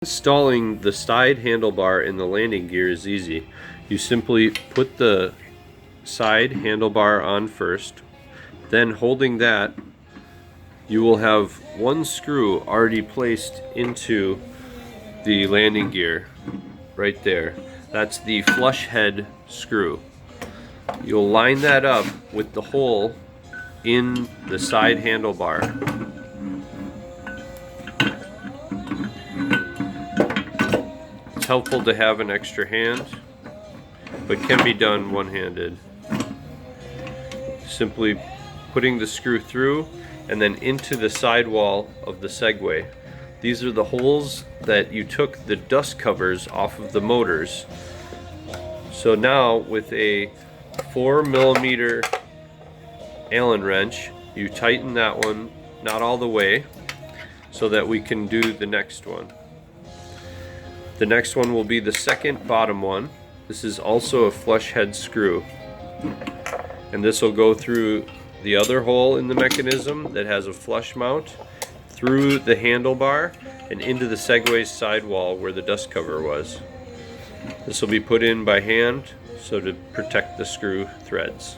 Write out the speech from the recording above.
Installing the side handlebar in the landing gear is easy. You simply put the side handlebar on first, then holding that, you will have one screw already placed into the landing gear right there. That's the flush head screw. You'll line that up with the hole in the side handlebar. It's helpful to have an extra hand, but can be done one-handed. Simply putting the screw through and then into the sidewall of the Segway. These are the holes that you took the dust covers off of the motors. So now with a 4mm Allen wrench, you tighten that one, not all the way, so that we can do the next one. The next one will be the second bottom one. This is also a flush head screw. And this will go through the other hole in the mechanism that has a flush mount, through the handlebar, and into the Segway's sidewall where the dust cover was. This will be put in by hand so to protect the screw threads.